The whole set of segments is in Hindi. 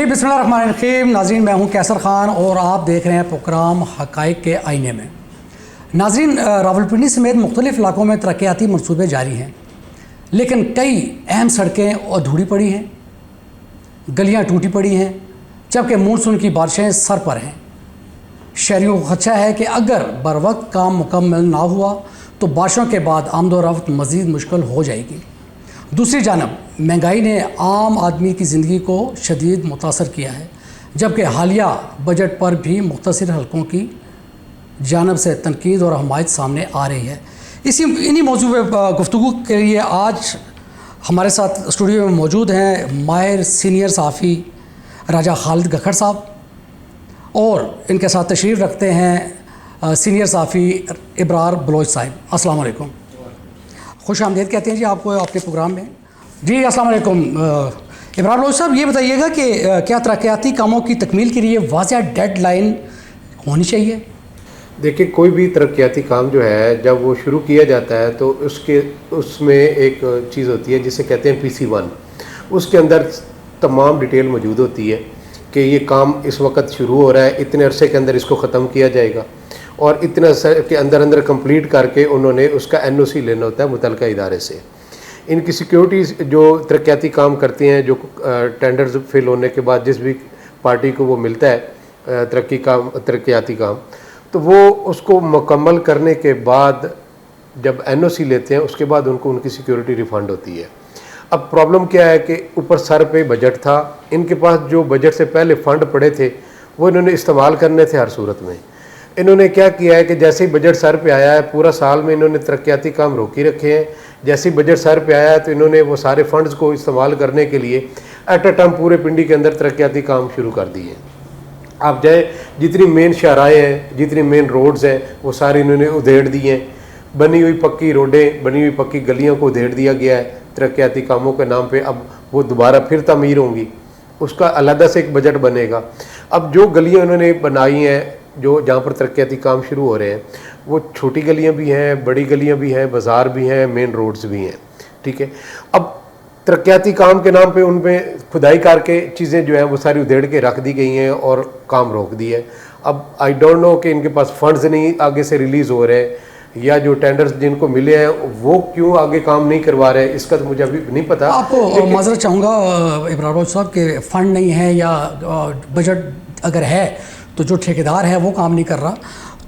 जी बिस्मिल्लाहिर्रहमानिर्रहीम। नाज़रीन, मैं हूं कैसर ख़ान और आप देख रहे हैं प्रोग्राम हक़ाइक़ के आईने में। नाज़रीन, रावलपिंडी समेत मुख्तलिफ़ इलाकों में तरक्याती मनसूबे जारी हैं, लेकिन कई अहम सड़कें अधूरी पड़ी हैं, गलियां टूटी पड़ी हैं, जबकि मानसून की बारिशें सर पर हैं। शहरियों को खदशा है कि अगर बर वक्त काम मुकम्मल ना हुआ तो बारिशों के बाद आमदोरफ्त मज़ीद मुश्किल हो जाएगी। दूसरी जानब महंगाई ने आम आदमी की ज़िंदगी को शदीद मुतासर किया है, जबकि हालिया बजट पर भी मुख्तसर हलकों की जानब से तनकीद और हमायत सामने आ रही है। इन्हीं मौजू पर गुफ्तगू के लिए आज हमारे साथ स्टूडियो में मौजूद हैं माहिर सीनियर सहाफ़ी राजा खालिद गखर साहब, और इनके साथ तशरीफ़ रखते हैं सीनियर सहाफ़ी इब्रार बलोच साहब। अस्सलाम वालेकुम, खुश आमदीद कहते हैं जी आपको अपने प्रोग्राम में। जी अस्सलाम वालेकुम। इब्रार बलोच साहब, ये बताइएगा कि क्या तरक्याती कामों की तकमील के लिए वाज़ह डेडलाइन होनी चाहिए? देखिए, कोई भी तरक्याती काम जो है जब वो शुरू किया जाता है तो उसमें एक चीज़ होती है जिसे कहते हैं PC1। उसके अंदर तमाम डिटेल मौजूद होती है कि ये काम इस वक्त शुरू हो रहा है, इतने अरसे के अंदर इसको ख़त्म किया जाएगा और इतने अरसे के अंदर कंप्लीट करके उन्होंने उसका NOC लेना होता है मुतलका इदारे से। इनकी सिक्योरिटीज़ जो तरक्याती काम करती हैं, जो टेंडर्स फिल होने के बाद जिस भी पार्टी को वो मिलता है तरक्याती काम, तो वो उसको मुकम्मल करने के बाद जब NOC लेते हैं उसके बाद उनको उनकी सिक्योरिटी रिफ़ंड होती है। अब प्रॉब्लम क्या है कि ऊपर सर पे बजट था, इनके पास जो बजट से पहले फ़ंड पड़े थे वो इन्होंने इस्तेमाल करने थे हर सूरत में। इन्होंने क्या किया है कि जैसे ही बजट सर पे आया है, पूरा साल में इन्होंने तरक्याती काम रोक ही रखे हैं। जैसे ही बजट सर पे आया है तो इन्होंने वो सारे फंड्स को इस्तेमाल करने के लिए एट अ टाइम पूरे पिंडी के अंदर तरक्याती काम शुरू कर दिए। आप जाए, जितनी मेन शाहराएँ हैं, जितनी मेन रोड्स हैं, वो सारी इन्होंने उधेड़ दी हैं। बनी हुई पक्की रोडें, बनी हुई पक्की गलियों को उधेड़ दिया गया है तरक्याती कामों के नाम पे। अब वो दोबारा फिर तमीर होंगी, उसका अलहदा से एक बजट बनेगा। अब जो गलियाँ उन्होंने बनाई हैं, जो जहाँ पर तरक्याती काम शुरू हो रहे हैं, वो छोटी गलियाँ भी हैं, बड़ी गलियाँ भी हैं, बाज़ार भी हैं, मेन रोड्स भी हैं, ठीक है। अब तरक्याती काम के नाम पे उन पर खुदाई करके चीज़ें जो हैं वो सारी उधेड़ के रख दी गई हैं और काम रोक दिया है। अब आई डोंट नो कि इनके पास फंड्स नहीं आगे से रिलीज़ हो रहे हैं, या जो टेंडर्स जिनको मिले हैं वो क्यों आगे काम नहीं करवा रहे हैं, इसका तो मुझे अभी नहीं पता। आपको माजरत चाहूँगा इब्रार बलोच साहब के फ़ंड नहीं है या बजट अगर है तो जो ठेकेदार है वो काम नहीं कर रहा,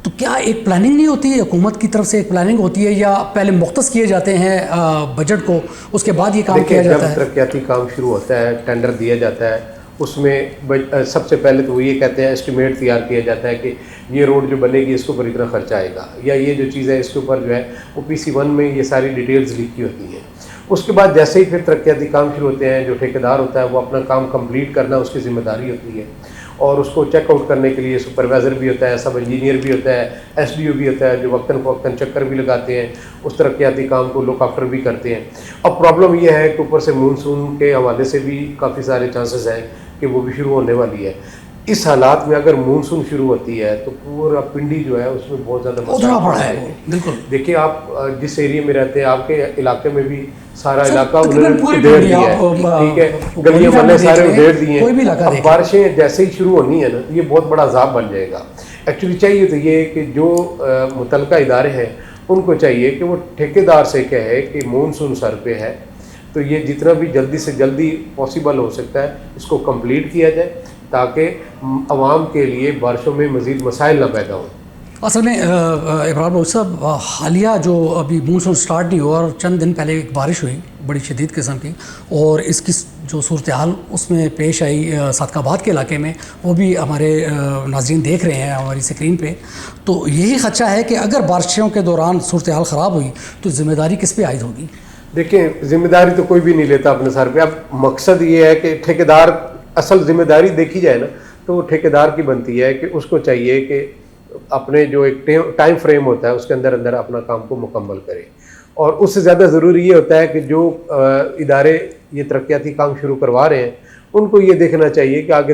तो क्या एक प्लानिंग नहीं होती है हुकूमत की तरफ से? एक प्लानिंग होती है या पहले मुख्तस किए जाते हैं बजट को, उसके बाद ये काम किया जाता है? जब तरक्याती काम शुरू होता है, टेंडर दिया जाता है, उसमें सबसे पहले तो वो ये कहते हैं, एस्टिमेट तैयार किया जाता है कि ये रोड जो बनेगी इसके ऊपर इतना खर्चा आएगा, या ये जो चीज़ है इसके ऊपर जो है वो PC1 में ये सारी डिटेल्स लिखी होती हैं। उसके बाद जैसे ही फिर तरक्याती काम शुरू होते हैं, जो ठेकेदार होता है वो अपना काम कंप्लीट करना उसकी ज़िम्मेदारी होती है, और उसको चेकआउट करने के लिए सुपरवाइज़र भी होता है, सब इंजीनियर भी होता है, SDO भी होता है, जो वक्तन फ़वक्तन चक्कर भी लगाते हैं, उस तरक्याती काम को लुक आफ्टर भी करते हैं। अब प्रॉब्लम ये है कि ऊपर से मानसून के हवाले से भी काफ़ी सारे चांसेस हैं कि वो भी शुरू होने वाली है। इस हालात में अगर मानसून शुरू होती है तो पूरा पिंडी जो है उसमें बहुत ज़्यादा उधरा पड़ा है। बिल्कुल, देखिए आप जिस एरिया में रहते हैं, आपके इलाके में भी सारा इलाका उन्होंने पूरी उधेड़ पिंडी दिया है, आप, ठीक है, गलियां मोहल्ले सारे उधेड़ दिए कोई भी हैं। इलाका अब बारिशें जैसे ही शुरू होनी है ना, ये बहुत बड़ा अजाब बन जाएगा। एक्चुअली चाहिए तो ये कि जो मुतलका इदारे हैं उनको चाहिए कि वो ठेकेदार से कहे कि मानसून सर पे है, तो ये जितना भी जल्दी से जल्दी पॉसिबल हो सकता है इसको कंप्लीट किया जाए, ताकि आवाम के लिए बारिशों में मज़ीद मसाइल ना पैदा हों। असल में इब्रार बलोच साहब, हालिया जो अभी मानसून स्टार्ट नहीं हुआ और चंद दिन पहले एक बारिश हुई बड़ी शदीद किस्म की, और इसकी जो सूरत हाल उसमें पेश आई सादकाबाद के इलाके में, वो भी हमारे नाज़रीन देख रहे हैं हमारी स्क्रीन पे। तो यही खदशा है कि अगर बारिशों के दौरान सूरत हाल ख़राब हुई तो ज़िम्मेदारी किस पे आयद होगी? देखिए, ज़िम्मेदारी तो कोई भी नहीं लेता अपने सर पे। अब मकसद ये है कि ठेकेदार, असल ज़िम्मेदारी देखी जाए ना तो ठेकेदार की बनती है कि उसको चाहिए कि अपने जो एक टाइम फ्रेम होता है उसके अंदर अंदर अपना काम को मुकम्मल करे, और उससे ज़्यादा ज़रूरी ये होता है कि जो इदारे ये तरक्याती काम शुरू करवा रहे हैं उनको ये देखना चाहिए कि आगे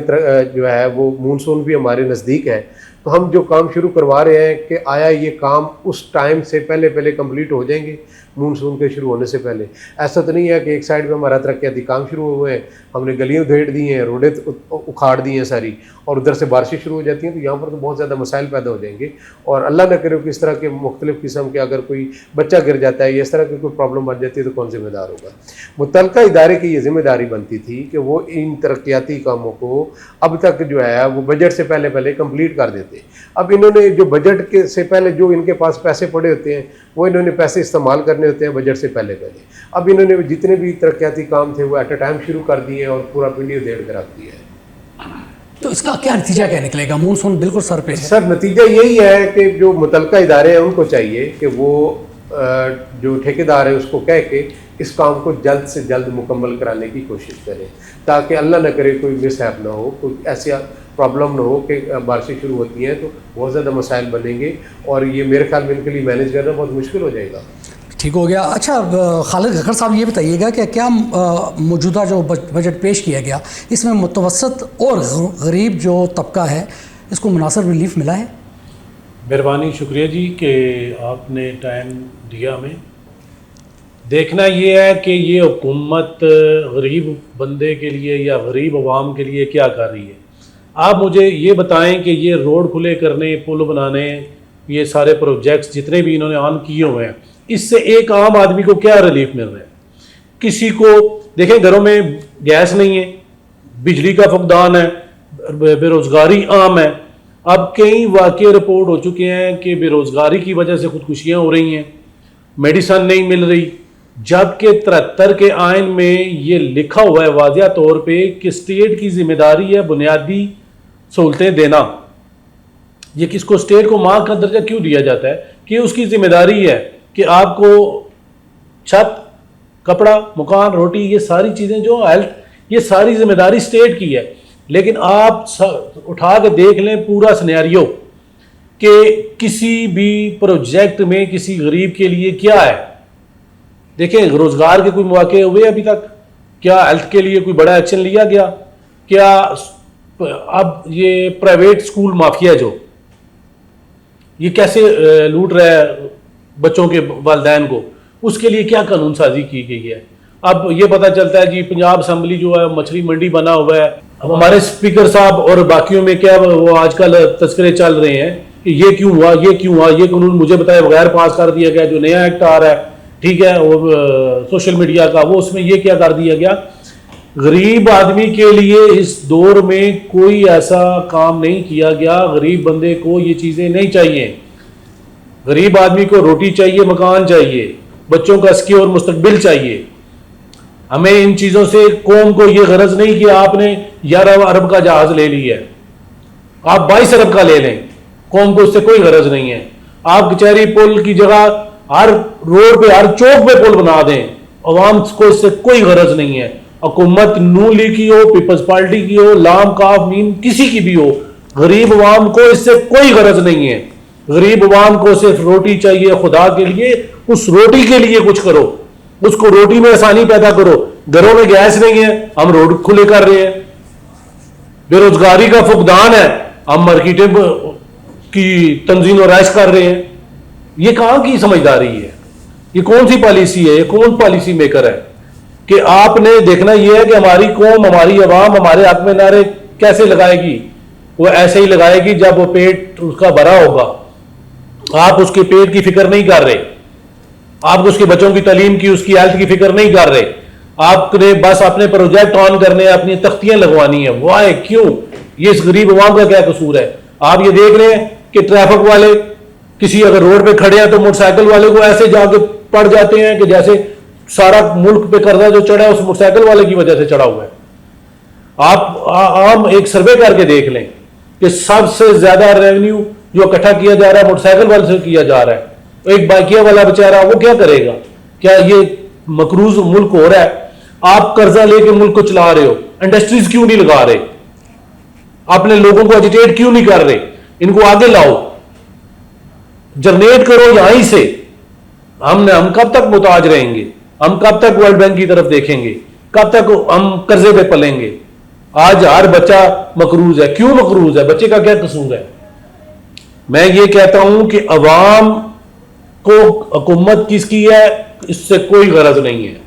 जो है वो मानसून भी हमारे नज़दीक है, तो हम जो काम शुरू करवा रहे हैं कि आया ये काम उस टाइम से पहले कंप्लीट हो जाएंगे, मानसून के शुरू होने से पहले। ऐसा तो नहीं है कि एक साइड पे हमारा तरक्याती काम शुरू हुए हैं, हमने गलियाँ उधेड़ दी हैं, रोडें उखाड़ दी हैं सारी, और उधर से बारिशें शुरू हो जाती हैं, तो यहाँ पर तो बहुत ज़्यादा मसाइल पैदा हो जाएंगे। और अल्लाह न करे कि इस तरह के मुख्तलिफ़ किस्म के अगर कोई बच्चा गिर जाता है या इस तरह की कोई प्रॉब्लम बन जाती है तो कौन जिम्मेदार होगा। मुतल्लिका इदारे की ये जिम्मेदारी बनती थी कि वो इन तरक्याती कामों को अब तक जो है वो बजट से पहले पहले कंप्लीट कर देते। अब इन्होंने जो बजट के से पहले जो इनके पास पैसे पड़े होते हैं वो इन्होंने पैसे इस्तेमाल करने होते हैं बजट से पहले पहले। अब इन्होंने जितने भी तरक्याती काम थे वो एट अ टाइम शुरू कर दिए और पूरा पिंडी उधेड़ कर रख दिया है। तो इसका क्या नतीजा क्या निकलेगा? मानसून बिल्कुल सर पे है। सर नतीजा यही है कि जो मुतल्लिका इदारे हैं उनको चाहिए कि वो जो ठेकेदार है उसको कह के इस काम को जल्द से जल्द मुकम्मल कराने की कोशिश करें, ताकि अल्लाह न करे कोई मिसहैप ना हो, कोई ऐसी प्रॉब्लम ना हो कि बारिशें शुरू होती हैं तो बहुत ज़्यादा मसाइल बनेंगे और ये मेरे ख्याल में इनके लिए मैनेज करना बहुत मुश्किल हो जाएगा। ठीक हो गया। अच्छा खालिद खक्कर साहब ये बताइएगा कि क्या मौजूदा जो बजट पेश किया गया इसमें मुतवसत और गरीब जो तबका है इसको मुनासिब रिलीफ मिला है? मेहरबानी, शुक्रिया जी कि आपने टाइम दिया हमें। देखना ये है कि ये हुकूमत गरीब बंदे के लिए या गरीब अवाम के लिए क्या कर रही है। आप मुझे ये बताएं कि ये रोड खुले करने, पुल बनाने, ये सारे प्रोजेक्ट्स जितने भी इन्होंने ऑन किए हुए हैं, इससे एक आम आदमी को क्या रिलीफ मिल रहा है? किसी को देखें घरों में गैस नहीं है, बिजली का फुकदान है, बेरोज़गारी आम है। अब कई वाक़ये रिपोर्ट हो चुके हैं कि बेरोज़गारी की वजह से खुदकुशियाँ हो रही हैं, मेडिसन नहीं मिल रही, जबकि 73 के आइन में ये लिखा हुआ है वाज़िया तौर पे कि स्टेट की जिम्मेदारी है बुनियादी सहूलतें देना। ये किसको, स्टेट को माँ का दर्जा क्यों दिया जाता है? कि उसकी जिम्मेदारी है कि आपको छत, कपड़ा, मकान, रोटी, ये सारी चीज़ें जो हेल्थ, ये सारी जिम्मेदारी स्टेट की है। लेकिन आप उठा के देख लें पूरा सिनेरियो कि किसी भी प्रोजेक्ट में किसी गरीब के लिए क्या है। देखें रोज़गार के कोई मौके हुए अभी तक? क्या हेल्थ के लिए कोई बड़ा एक्शन लिया गया? क्या अब ये प्राइवेट स्कूल माफिया जो ये कैसे लूट रहा है बच्चों के वालिदैन को, उसके लिए क्या कानून साजी की गई है? अब ये पता चलता है जी पंजाब असम्बली जो है मछली मंडी बना हुआ है। अब हमारे स्पीकर साहब और बाकियों में क्या वो आजकल तस्करे चल रहे हैं कि ये क्यों हुआ, ये क्यों हुआ, ये कानून मुझे बताए बगैर पास कर दिया गया, जो नया एक्ट आ रहा है, ठीक है, वो सोशल मीडिया का, वो उसमें ये क्या कर दिया गया। गरीब आदमी के लिए इस दौर में कोई ऐसा काम नहीं किया गया। गरीब बंदे को ये चीज़ें नहीं चाहिए। गरीब आदमी को रोटी चाहिए, मकान चाहिए, बच्चों का सिक्योर मुस्तकबिल चाहिए। हमें इन चीज़ों से कौम को ये गरज नहीं कि आपने 11 अरब का जहाज ले लिया है, आप 22 अरब का ले लें, कौम को इससे कोई गरज नहीं है। आप कचहरी पुल की जगह हर रोड पे, हर चौक पे पुल बना दें, अवाम को इससे कोई गरज नहीं है। हुकूमत नून लीग की हो, पीपल्स पार्टी की हो, लाम काफ मीम किसी की भी हो, गरीब अवाम को इससे कोई गरज नहीं है। गरीब अवाम को सिर्फ रोटी चाहिए, खुदा के लिए उस रोटी के लिए कुछ करो, उसको रोटी में आसानी पैदा करो। घरों में गैस नहीं है, हम रोड खुले कर रहे हैं। बेरोजगारी का फुकदान है, हम मार्केटें की तंजीम और राइश कर रहे हैं। ये कहां की समझदारी है? ये कौन सी पॉलिसी है? ये कौन पॉलिसी मेकर है? कि आपने देखना यह है कि हमारी कौम, हमारी अवाम हमारे हक में नारे कैसे लगाएगी? वो ऐसे ही लगाएगी जब वो पेट उसका भरा होगा। आप उसके पेट की फिक्र नहीं कर रहे, आप उसके बच्चों की तालीम की, उसकी हेल्थ की फिक्र नहीं कर रहे। आपने बस अपने प्रोजेक्ट ऑन करने, अपनी तख्तियां लगवानी है। वाह, क्यों? ये इस गरीब अवाम का क्या कसूर है? आप ये देख रहे हैं कि ट्रैफिक वाले किसी अगर रोड पे खड़े हैं तो मोटरसाइकिल वाले को ऐसे जाके पड़ जाते हैं कि जैसे सारा मुल्क पे कर्जा जो चढ़ा है उस मोटरसाइकिल वाले की वजह से चढ़ा हुआ है। आप आम एक सर्वे करके देख लें कि सबसे ज्यादा रेवेन्यू जो इकट्ठा किया जा रहा है मोटरसाइकिल वाले से किया जा रहा है। एक बाइकिया वाला बेचारा वो क्या करेगा? क्या ये मकरूज मुल्क हो रहा है? आप कर्जा लेके मुल्क को चला रहे हो, इंडस्ट्रीज क्यों नहीं लगा रहे? अपने लोगों को एजिटेट क्यों नहीं कर रहे? इनको आगे लाओ, जनरेट करो यहीं से। हम कब तक मुताज रहेंगे? हम कब तक वर्ल्ड बैंक की तरफ देखेंगे? कब तक हम कर्जे पे पलेंगे? आज हर बच्चा मकरूज है। क्यों मकरूज है? बच्चे का क्या कसूर है? मैं ये कहता हूं कि अवाम को हुकूमत किसकी है? इससे कोई गरज नहीं है।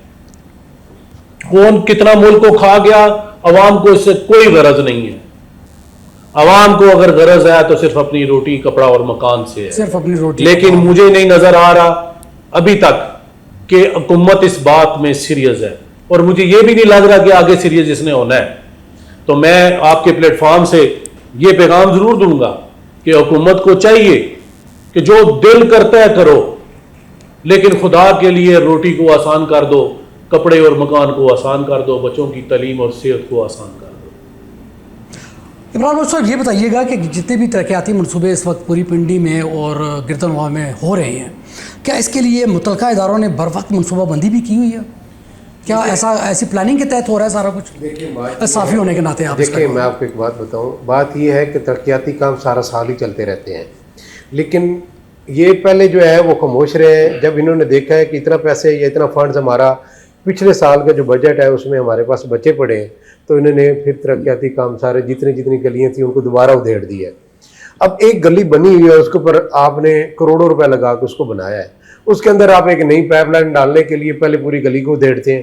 कौन कितना मुल्क को खा गया, अवाम को इससे कोई गरज नहीं है। अवाम को अगर गरज है तो सिर्फ अपनी रोटी, कपड़ा और मकान से है, सिर्फ अपनी रोटी। लेकिन मुझे नहीं नजर आ रहा अभी तक कि हुकूमत इस बात में सीरियस है, और मुझे यह भी नहीं लग रहा कि आगे सीरियस इसने होना है। तो मैं आपके प्लेटफॉर्म से ये पैगाम जरूर दूंगा कि हुकूमत को चाहिए कि जो दिल करता है करो, लेकिन खुदा के लिए रोटी को आसान कर दो, कपड़े और मकान को आसान कर दो, बच्चों की तालीम और सेहत को आसान कर दो। इमरान साहब ये बताइएगा कि जितने भी तरक्याती मनसूबे इस वक्त पूरी पिंडी में और गिरदनवा में हो रहे हैं, क्या इसके लिए मुतलका इदारों ने बर वक्त मनसूबाबंदी भी की हुई है? क्या ऐसी प्लानिंग के तहत हो रहा है सारा कुछ? देखिए, साफ़ी होने के नाते आप देखिए, मैं आपको एक बात बताऊं। बात यह है कि तरक्याती काम सारा साल ही चलते रहते हैं, लेकिन ये पहले जो है वो खामोश रहे हैं। जब इन्होंने देखा है कि इतना पैसे या इतना फंड्स हमारा पिछले साल का जो बजट है उसमें हमारे पास बचे पड़े हैं, तो इन्होंने फिर तरक्याती काम सारे जितनी गलियाँ थी उनको दोबारा उधेड़ दिया है। अब एक गली बनी हुई है, उसके ऊपर आपने करोड़ों रुपए लगा के उसको बनाया है, उसके अंदर आप एक नई पाइपलाइन डालने के लिए पहले पूरी गली को उधेड़ते हैं,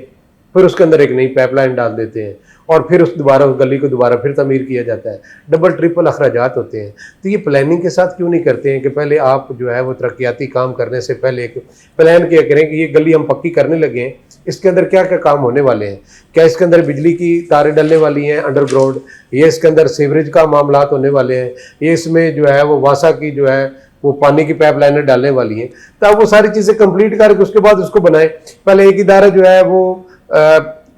फिर उसके अंदर एक नई पाइपलाइन डाल देते हैं, और फिर उस गली को दोबारा फिर तमीर किया जाता है। डबल ट्रिपल अखराजात होते हैं। तो ये प्लानिंग के साथ क्यों नहीं करते हैं कि पहले आप जो है वो तरक्याती काम करने से पहले एक प्लान किया करें कि ये गली हम पक्की करने लगे हैं, इसके अंदर क्या क्या काम होने वाले हैं, क्या इसके अंदर बिजली की तारें डलने वाली हैं अंडरग्राउंड, ये इसके अंदर सीवरेज का मामला होने वाले हैं, ये इसमें जो है वो वासा की जो है वो पानी की पाइपलाइनें डालने वाली हैं। तो आप वो सारी चीज़ें कंप्लीट करके उसके बाद उसको बनाएं। पहले एक इदारा जो है वो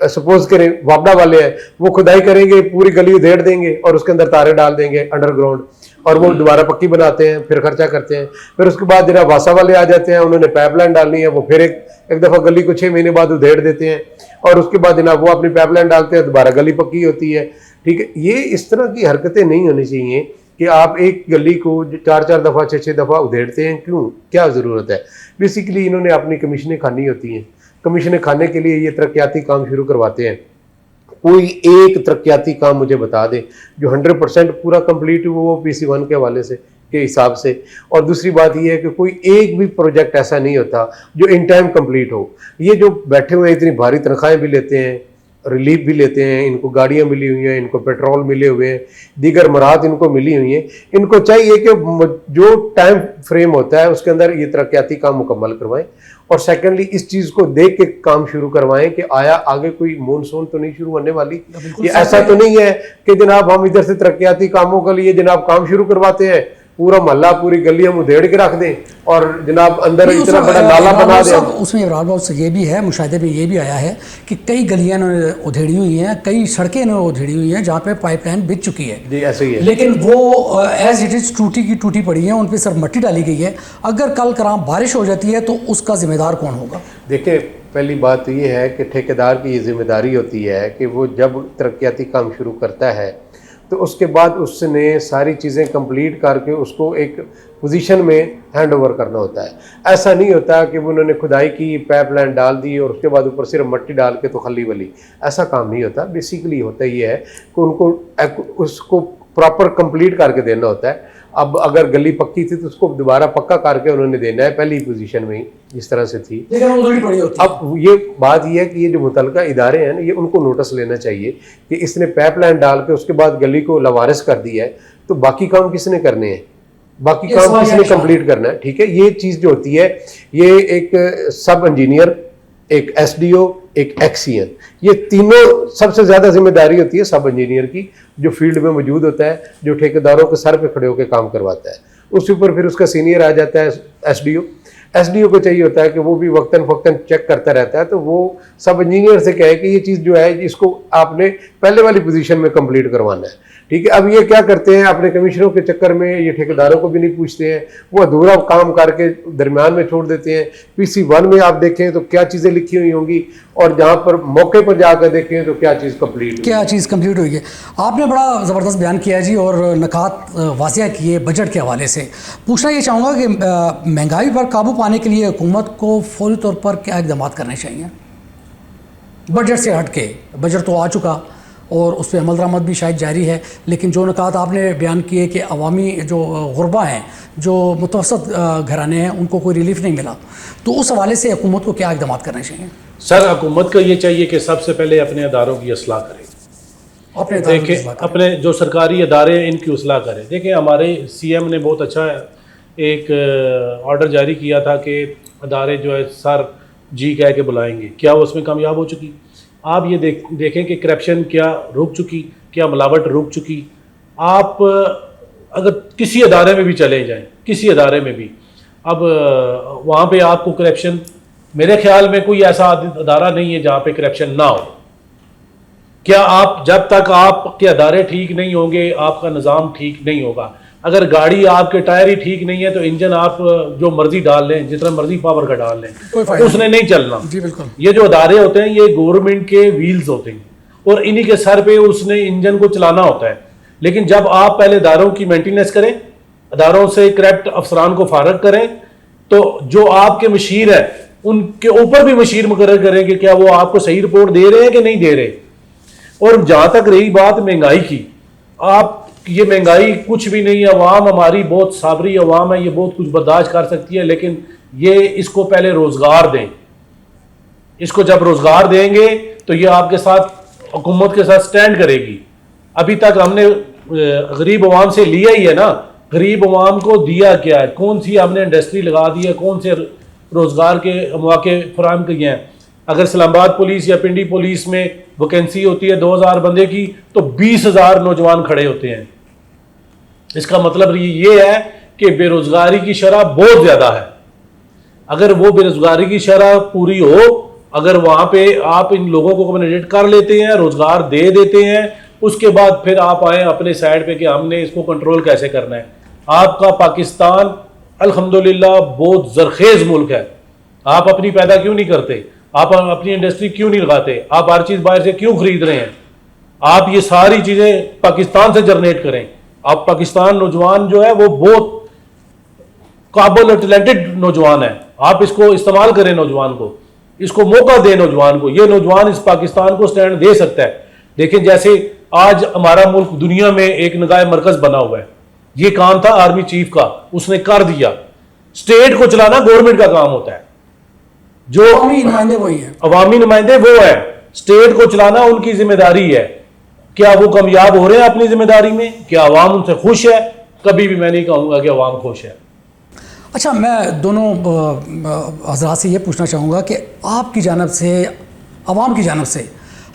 सपोज करें वापडा वाले हैं, वो खुदाई करेंगे, पूरी गली उधेड़ देंगे और उसके अंदर तारे डाल देंगे अंडरग्राउंड, और वो दोबारा पक्की बनाते हैं, फिर खर्चा करते हैं। फिर उसके बाद जरा वासा वाले आ जाते हैं, उन्होंने पाइपलाइन डालनी है, वो फिर एक दफ़ा गली को 6 महीने बाद उधेड़ देते हैं, और उसके बाद जनाब वो अपनी पाइपलाइन डालते हैं, दोबारा गली पक्की होती है। ठीक है, ये इस तरह की हरकतें नहीं होनी चाहिए कि आप एक गली को 4-4 दफ़ा 6-6 दफ़ा उधेड़ते हैं। क्यों, क्या ज़रूरत है? बेसिकली इन्होंने अपनी कमीशनें खानी होती हैं, कमीशनें खाने के लिए ये तरक्याती काम शुरू करवाते हैं। कोई एक तरक्याती काम मुझे बता दे जो 100% पूरा कंप्लीट हुआ वो PC1 के हवाले से के हिसाब से। और दूसरी बात ये है कि कोई एक भी प्रोजेक्ट ऐसा नहीं होता जो इन टाइम कंप्लीट हो। ये जो बैठे हुए इतनी भारी तनख्वाहें भी लेते हैं, रिलीफ भी लेते हैं, इनको गाड़ियाँ मिली हुई हैं, इनको पेट्रोल मिले हुए हैं, दीगर मराहत इनको मिली हुई हैं, इनको चाहिए कि जो टाइम फ्रेम होता है उसके अंदर ये तरक्याती काम मुकम्मल करवाएं। और सेकेंडली इस चीज़ को देख के काम शुरू करवाएं कि आया आगे कोई मानसून तो नहीं शुरू होने वाली। ये ऐसा तो नहीं है कि जनाब हम इधर से तरक्याती कामों के लिए जनाब काम शुरू करवाते हैं, पूरा मोहल्ला पूरी गली हम उधेड़ के रख दें और जनाब अंदर इतना बड़ा नाला बना दें। उसमें इमरान भाई से ये भी है, मुशाहिदे में ये भी आया है कि कई गलियां इन्होंने उधेड़ी हुई हैं, कई सड़कें इन्होंने उधेड़ी हुई हैं जहाँ पे पाइपलाइन बिछ चुकी है। जी ऐसे ही है, लेकिन वो एज इट इज़ टूटी की टूटी पड़ी है, उन पर सिर्फ मट्टी डाली गई है। अगर कल कराम बारिश हो जाती है तो उसका जिम्मेदार कौन होगा? देखिए, पहली बात तो ये है कि ठेकेदार की ये जिम्मेदारी होती है कि वो जब तरक्याती काम शुरू करता है तो उसके बाद उसने सारी चीज़ें कंप्लीट करके उसको एक पोजीशन में हैंड ओवर करना होता है। ऐसा नहीं होता कि वो उन्होंने खुदाई की, पाइपलाइन डाल दी और उसके बाद ऊपर सिर्फ मट्टी डाल के तो खली वली, ऐसा काम नहीं होता। बेसिकली होता ये है कि उनको उसको प्रॉपर कंप्लीट करके देना होता है। अब अगर गली पक्की थी तो उसको दोबारा पक्का करके उन्होंने देना है पहली पोजीशन में ही जिस तरह से थी। अब ये बात ये है कि ये जो मुतलका इदारे हैं ना, ये उनको नोटिस लेना चाहिए कि इसने पाइपलाइन डाल के उसके बाद गली को लवारिस कर दिया है, तो बाकी काम किसने करने हैं, बाकी काम किसने कंप्लीट करना है। ठीक है, ये चीज़ जो होती है, ये एक सब इंजीनियर, एक SDO, एक एक्सीएन, ये तीनों सबसे ज़्यादा जिम्मेदारी होती है सब इंजीनियर की, जो फील्ड में मौजूद होता है, जो ठेकेदारों के सर पे खड़े होकर काम करवाता है। उसके ऊपर फिर उसका सीनियर आ जाता है SDO को चाहिए होता है कि वो भी वक्तन फक्तन चेक करता रहता है, तो वो सब इंजीनियर से कहे कि ये चीज़ जो है इसको आपने पहले वाली पोजीशन में कंप्लीट करवाना है। ठीक है, अब ये क्या करते हैं, अपने कमिश्नरों के चक्कर में ये ठेकेदारों को भी नहीं पूछते हैं, वो अधूरा काम करके दरमियान में छोड़ देते हैं। PC1 में आप देखें तो क्या चीज़ें लिखी हुई होंगी और जहाँ पर मौके पर जाकर देखें तो क्या चीज़ कंप्लीट हुई है। आपने बड़ा ज़बरदस्त बयान किया जी और नकात वाज़िया किए बजट के हवाले से। पूछना ये चाहूँगा कि महंगाई पर काबू पाने के लिए हुकूमत को फौरी तौर पर क्या इक़दाम करने चाहिए? बजट से हट के, बजट तो आ चुका और उस पर अमल दरामद भी शायद जारी है, लेकिन जो निकात आपने बयान किए कि अवामी जो गुरबा हैं, जो मुतवसत घराने हैं, उनको कोई रिलीफ नहीं मिला, तो उस हवाले से हुकूमत को क्या इक़दाम करने चाहिए? सर, हुकूमत को ये चाहिए कि सबसे पहले अपने अदारों की असलाह करें। देखें, अपने जो सरकारी अदारे हैं इनकी असलाह करें। देखें, हमारे CM ने बहुत अच्छा एक ऑर्डर जारी किया था कि अदारे जो है सर जी कह के बुलाएंगे। क्या वो उसमें कामयाब हो चुकी? आप ये देखें कि करप्शन क्या रुक चुकी, क्या मिलावट रुक चुकी। आप अगर किसी अदारे में भी चले जाएं, किसी अदारे में भी, अब वहाँ पे आपको करप्शन, मेरे ख्याल में कोई ऐसा अदारा नहीं है जहाँ पे करप्शन ना हो। क्या आप, जब तक आपके अदारे ठीक नहीं होंगे, आपका निज़ाम ठीक नहीं होगा। अगर गाड़ी आपके टायर ही ठीक नहीं है तो इंजन आप जो मर्जी डाल लें, जितना मर्जी पावर का डाल लें, उसने नहीं चलना। जी बिल्कुल। ये जो अदारे होते हैं ये गवर्नमेंट के व्हील्स होते हैं और इन्हीं के सर पे उसने इंजन को चलाना होता है। लेकिन जब आप पहले अदारों की मेंटेनेंस करें, अदारों से करप्ट अफसरान को फारग करें, तो जो आपके मशीर है उनके ऊपर भी मशीर मुकर्रर करें कि क्या वो आपको सही रिपोर्ट दे रहे हैं कि नहीं दे रहे। और जहां तक रही बात महंगाई की, आप ये महंगाई कुछ भी नहीं है। अवाम हमारी बहुत साबरी अवाम है, ये बहुत कुछ बर्दाश्त कर सकती है, लेकिन ये इसको पहले रोजगार दें। इसको जब रोजगार देंगे तो ये आपके साथ, हुकूमत के साथ स्टैंड करेगी। अभी तक हमने गरीब अवाम से लिया ही है ना, गरीब अवाम को दिया क्या है? कौन सी हमने इंडस्ट्री लगा दी है, कौन से रोजगार के मौके फराहम किए हैं? अगर इस्लामाबाद पुलिस या पिंडी पुलिस में वैकेंसी होती है 2000 बंदे की, तो 20,000 नौजवान खड़े होते हैं। इसका मतलब ये है कि बेरोजगारी की शरह बहुत ज़्यादा है। अगर वो बेरोजगारी की शरह पूरी हो, अगर वहाँ पे आप इन लोगों को कैंडिडेट कर लेते हैं, रोजगार दे देते हैं, उसके बाद फिर आप आए अपने साइड पे कि हमने इसको कंट्रोल कैसे करना है। आपका पाकिस्तान अल्हम्दुलिल्लाह बहुत जरखेज मुल्क है। आप अपनी पैदा क्यों नहीं करते? आप अपनी इंडस्ट्री क्यों नहीं लगाते? आप हर चीज़ बाहर से क्यों खरीद रहे हैं? आप ये सारी चीज़ें पाकिस्तान से जनरेट करें। आप पाकिस्तान नौजवान जो है वो बहुत काबिल और टैलेंटेड नौजवान है। आप इसको इस्तेमाल करें, नौजवान को इसको मौका दें। नौजवान को, ये नौजवान इस पाकिस्तान को स्टैंड दे सकता है। देखें, जैसे आज हमारा मुल्क दुनिया में एक निगाह मरकज बना हुआ है। ये काम था आर्मी चीफ का, उसने कर दिया। स्टेट को चलाना गवर्नमेंट का काम होता है। जो अवामी नुमाइंदे वही है, अवामी नुमाइंदे वो है, स्टेट को चलाना उनकी जिम्मेदारी है। क्या वो कामयाब हो रहे हैं अपनी जिम्मेदारी में? क्या अवाम उनसे खुश है? कभी भी मैं नहीं कहूँगा कि अवाम खुश है। अच्छा, मैं दोनों हज़रात से ये पूछना चाहूँगा कि आपकी जानिब से, अवाम की जानिब से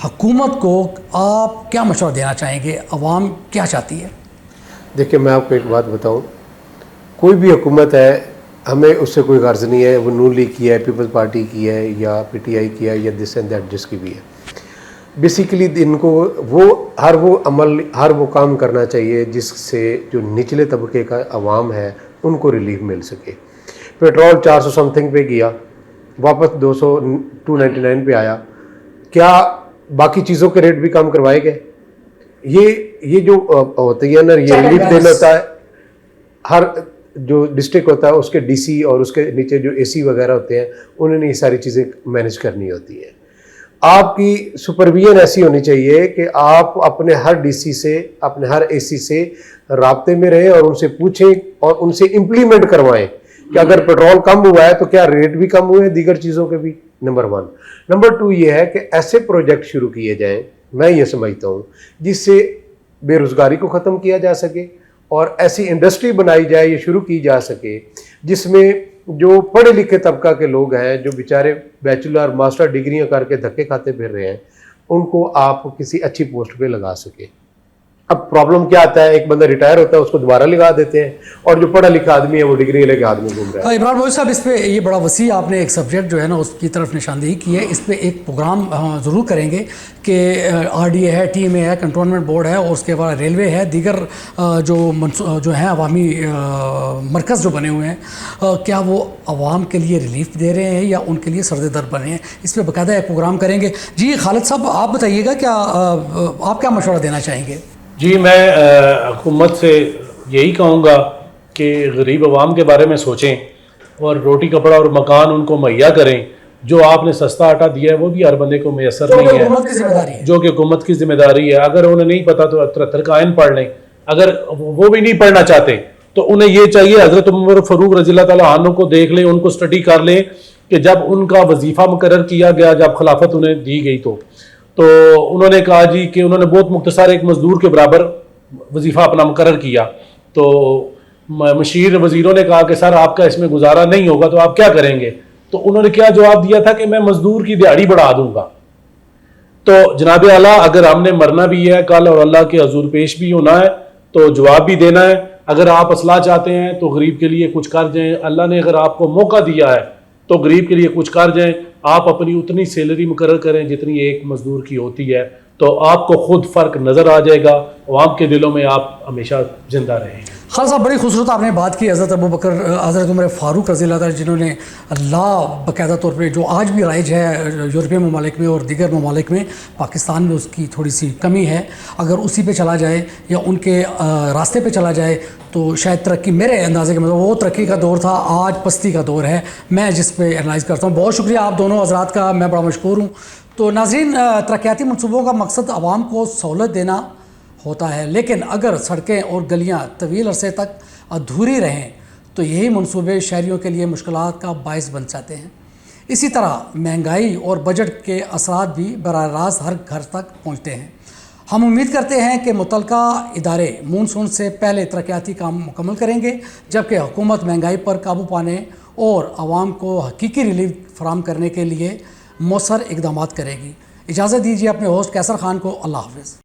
हुकूमत को आप क्या मशवरा देना चाहेंगे? अवाम क्या चाहती है? देखिए, मैं आपको एक बात बताऊं, कोई भी हुकूमत है, हमें उससे कोई गर्ज नहीं है वो नून लीग की है, पीपल्स पार्टी की है या PTI की है या दिस एंड दैट जिसकी भी है। बेसिकली इनको हर वो काम करना चाहिए जिससे जो निचले तबके का अवाम है उनको रिलीफ मिल सके। पेट्रोल 400 समथिंग पे गया, वापस 299 पे आया। क्या बाकी चीज़ों के रेट भी कम करवाए गए? ये जो होती है ना, ये रिलीफ देना होता है। हर जो डिस्ट्रिक्ट होता है उसके DC और उसके नीचे जो AC वगैरह होते हैं, उन्होंने ये सारी चीज़ें मैनेज करनी होती है। आपकी सुपरविजन ऐसी होनी चाहिए कि आप अपने हर DC से, अपने हर AC से राब्ते में रहें और उनसे पूछें और उनसे इम्प्लीमेंट करवाएं कि अगर पेट्रोल कम हुआ है तो क्या रेट भी कम हुए, दीगर चीज़ों के भी। नंबर 1। नंबर 2 ये है कि ऐसे प्रोजेक्ट शुरू किए जाएं, मैं ये समझता हूँ, जिससे बेरोज़गारी को ख़त्म किया जा सके और ऐसी इंडस्ट्री बनाई जाए, ये शुरू की जा सके जिसमें जो पढ़े लिखे तबका के लोग हैं, जो बेचारे बैचलर मास्टर डिग्रियां करके धक्के खाते फिर रहे हैं, उनको आप किसी अच्छी पोस्ट पे लगा सके। अब प्रॉब्लम क्या आता है, एक बंदा रिटायर होता है, उसको दोबारा लगा देते हैं, और जो पढ़ा लिखा आदमी है वो डिग्री लेके आदमी घूम रहा है। इमरान भाई साहब, इस पे ये बड़ा वसी आपने एक सब्जेक्ट जो है ना उसकी तरफ निशानदेही की है। इस पे एक प्रोग्राम ज़रूर करेंगे कि RDA है, TMA है, कंटोनमेंट बोर्ड है और उसके बाद रेलवे है, दीगर जो हैं अवामी मरकज़ जो बने हुए हैं, क्या वो अवाम के लिए रिलीफ दे रहे हैं या उनके लिए सर्द दर बने हैं? इस पर बाकायदा एक प्रोग्राम करेंगे। जी खालिद साहब, आप बताइएगा, क्या आप क्या मशवरा देना चाहेंगे? जी, मैं हुकूमत से यही कहूँगा कि गरीब अवाम के बारे में सोचें और रोटी कपड़ा और मकान उनको मुहैया करें जो आपने सस्ता आटा दिया है वो भी हर बंदे को मैसर तो नहीं है, हुकूमत की जिम्मेदारी है। जो कि हुकूमत की जिम्मेदारी है। अगर उन्हें नहीं पता तो 73 का आयन पढ़ लें, अगर वो भी नहीं पढ़ना चाहते तो उन्हें ये चाहिए हजरत उमर फारूक रज़ियल्लाहु तआला अन्हु को देख लें, उनको स्टडी कर लें कि जब उनका वजीफा मुकर्रर किया गया, जब खिलाफत उन्हें दी गई तो उन्होंने कहा जी कि उन्होंने बहुत मुख्तसर एक मजदूर के बराबर वजीफा अपना मुकर्रर किया। तो मशीर वजीरों ने कहा कि सर आपका इसमें गुजारा नहीं होगा तो आप क्या करेंगे? तो उन्होंने क्या जवाब दिया था कि मैं मजदूर की दिहाड़ी बढ़ा दूंगा। तो जनाब आला, अगर हमने मरना भी है कल और अल्लाह के हजूर पेश भी होना है तो जवाब भी देना है। अगर आप असलाह चाहते हैं तो गरीब के लिए कुछ कर जाएं। अल्लाह ने अगर आपको मौका दिया है तो गरीब के लिए कुछ कर जाएं। आप अपनी उतनी सैलरी मुकर्रर करें जितनी एक मजदूर की होती है, तो आपको खुद फ़र्क नज़र आ जाएगा। अवाम के दिलों में आप हमेशा जिंदा रहेंगे। खान साहब, बड़ी खूबसूरत आपने बात की हज़रत अबू बकर हज़रत उमर फ़ारूक रज़ियल्लाहु ताला, जिन्होंने अल्लाह बाकायदा तौर पे जो आज भी राइज है यूरोपीय ममालिक में और दीगर ममालिक में, पाकिस्तान में उसकी थोड़ी सी कमी है। अगर उसी पे चला जाए या उनके रास्ते पे चला जाए तो शायद तरक्की, मेरे अंदाजे के मतलब वो तरक्की का दौर था, आज पस्ती का दौर है, मैं जिस पे एनालाइज़ करता हूँ। बहुत शुक्रिया आप दोनों हज़रात का, मैं बड़ा मशकूर हूँ। तो नाज़रीन, तरक्याती मनसूबों का मकसद आवाम को सहूलत देना होता है, लेकिन अगर सड़कें और गलियाँ तवील अरसे तक अधूरी रहें तो यही मनसूबे शहरियों के लिए मुश्किलात का बायस बन जाते हैं। इसी तरह महंगाई और बजट के असरात भी बराह रास्त हर घर तक पहुँचते हैं। हम उम्मीद करते हैं कि मुतलका इदारे मानसून से पहले तरक्याती काम मुकम्मल करेंगे, जबकि हुकूमत महंगाई पर काबू पाने और आवाम को हकीकी रिलीफ फराहम करने के लिए मौसर इक़दामात करेगी। इजाज़त दीजिए अपने होस्ट कैसर खान को। अल्लाह हाफ़िज़।